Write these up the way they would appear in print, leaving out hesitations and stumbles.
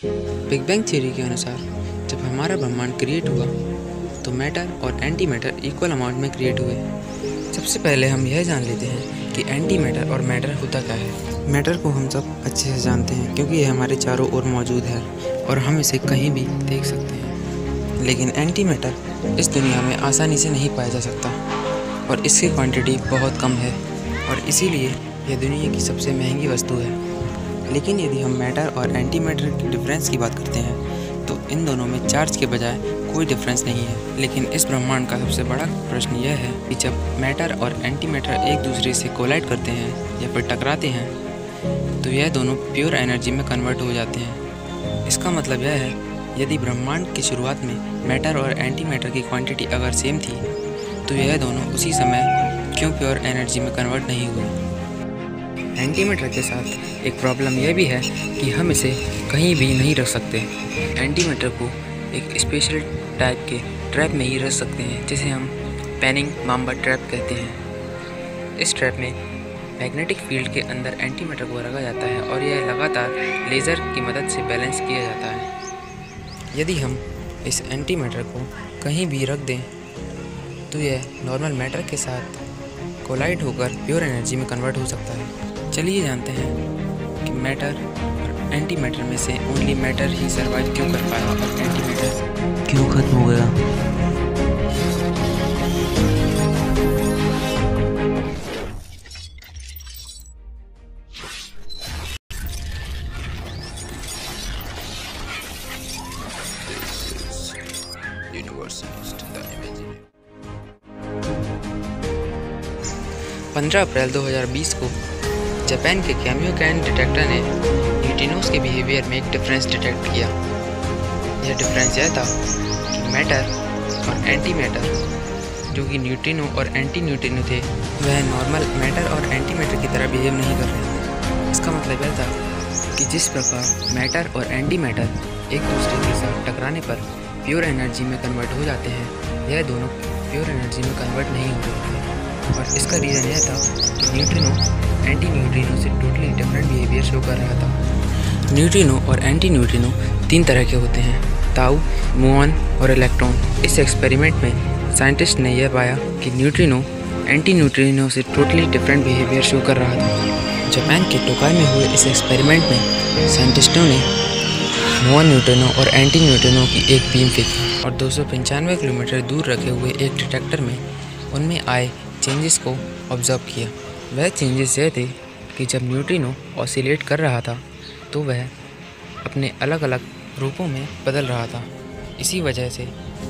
Big bang theory के अनुसार जब हमारा ब्रह्मांड क्रिएट हुआ तो मैटर और एंटी मैटर इक्वल अमाउंट में क्रिएट हुए। सबसे पहले हम यह जान लेते हैं कि एंटी मैटर और मैटर होता क्या है। मैटर को हम सब अच्छे से जानते हैं क्योंकि यह हमारे चारों ओर मौजूद है और हम इसे कहीं भी देख सकते हैं। लेकिन एंटी मैटर इस दुनिया में आसानी से नहीं पाया जा सकता और इसकी क्वांटिटी बहुत कम है और इसीलिए यह दुनिया की सबसे महंगी वस्तु है। लेकिन यदि हम मैटर और एंटी मैटर के डिफरेंस की बात करते हैं तो इन दोनों में चार्ज के बजाय कोई डिफरेंस नहीं है। लेकिन इस ब्रह्मांड का सबसे बड़ा प्रश्न यह है कि जब मैटर और एंटी मैटर एक दूसरे से कोलाइड करते हैं या फिर टकराते हैं तो यह दोनों प्योर एनर्जी में कन्वर्ट हो जाते हैं। इसका मतलब यह है यदि ब्रह्मांड की शुरुआत में मैटर और एंटी मैटर की क्वांटिटी अगर सेम थी तो यह दोनों उसी समय क्यों प्योर एनर्जी में कन्वर्ट नहीं हुए। एंटी मैटर के साथ एक प्रॉब्लम यह भी है कि हम इसे कहीं भी नहीं रख सकते। एंटी मैटर को एक स्पेशल टाइप के ट्रैप में ही रख सकते हैं जिसे हम पैनिंग माम्बा ट्रैप कहते हैं। इस ट्रैप में मैग्नेटिक फील्ड के अंदर एंटी मैटर को रखा जाता है और यह लगातार लेज़र की मदद से बैलेंस किया जाता है। यदि हम इस एंटी मैटर को कहीं भी रख दें तो यह नॉर्मल मैटर के साथ कोलाइड होकर प्योर एनर्जी में कन्वर्ट हो सकता है। चलिए जानते हैं कि मैटर और एंटी मैटर में से ओनली मैटर ही सर्वाइव क्यों कर पाया और एंटी मैटर क्यों खत्म हो गया। Universalist, the imaginary. 15 अप्रैल 2020 को जापान के कैमियोकैन डिटेक्टर ने न्यूट्रिनोस के बिहेवियर में एक डिफरेंस डिटेक्ट किया। यह डिफरेंस यह था कि मैटर और एंटी मैटर जो कि न्यूट्रिनो और एंटी न्यूट्रिनो थे वह नॉर्मल मैटर और एंटी मैटर की तरह बिहेव नहीं कर रहे थे। इसका मतलब यह था कि जिस प्रकार मैटर और एंटी मैटर एक दूसरे के साथ टकराने पर प्योर एनर्जी में कन्वर्ट हो जाते हैं यह दोनों प्योर एनर्जी में कन्वर्ट नहीं हो रहे थे। और इसका रीज़न यह था कि न्यूट्रिनो एंटी न्यूट्रिनो से टोटली डिफरेंट बिहेवियर शो कर रहा था। न्यूट्रिनो और एंटी न्यूट्रिनो तीन तरह के होते हैं, ताऊ, मुऑन और इलेक्ट्रॉन। इस एक्सपेरिमेंट में साइंटिस्ट ने यह पाया कि न्यूट्रिनो एंटी न्यूट्रिनो से टोटली डिफरेंट बिहेवियर शो कर रहा था। जापान के टोकाई में हुए इस एक्सपेरिमेंट में साइंटिस्टों ने मुऑन न्यूट्रिनो और एंटी न्यूट्रिनो की एक बीम फेंकी और 295 किलोमीटर दूर रखे हुए एक डिटेक्टर में उनमें आए चेंजेस को ऑब्जर्व किया। वह चेंजेस यह थे कि जब न्यूट्रिनो ऑसिलेट कर रहा था तो वह अपने अलग अलग रूपों में बदल रहा था। इसी वजह से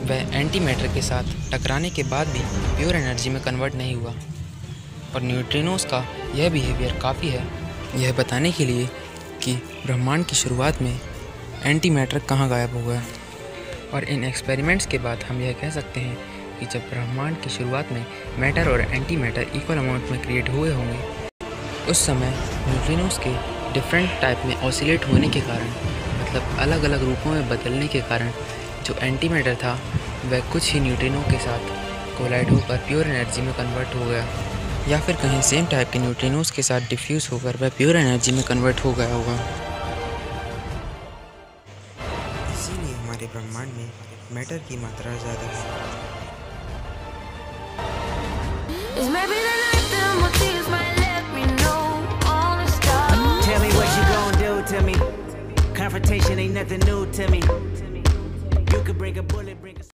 वह एंटी मैटर के साथ टकराने के बाद भी प्योर एनर्जी में कन्वर्ट नहीं हुआ। और न्यूट्रिनोस का यह बिहेवियर काफ़ी है यह बताने के लिए कि ब्रह्मांड की शुरुआत में एंटी मैटर कहाँ गायब हो गया। और इन एक्सपेरिमेंट्स के बाद हम यह कह सकते हैं कि जब ब्रह्मांड की शुरुआत में मैटर और एंटी मैटर इक्वल अमाउंट में क्रिएट हुए होंगे उस समय न्यूट्रिनोस के डिफरेंट टाइप में ऑसिलेट होने के कारण मतलब अलग अलग रूपों में बदलने के कारण जो एंटी मैटर था वह कुछ ही न्यूट्रिनो के साथ कोलाइड होकर प्योर एनर्जी में कन्वर्ट हो गया या फिर कहीं सेम टाइप के न्यूट्रिनोस के साथ डिफ्यूज़ होकर वह प्योर एनर्जी में कन्वर्ट हो गया होगा। इसीलिए हमारे ब्रह्मांड में मैटर की मात्रा ज़्यादा है। Tell me what you gon' do to me. Confrontation ain't nothing new to me. You could bring a bullet, bring a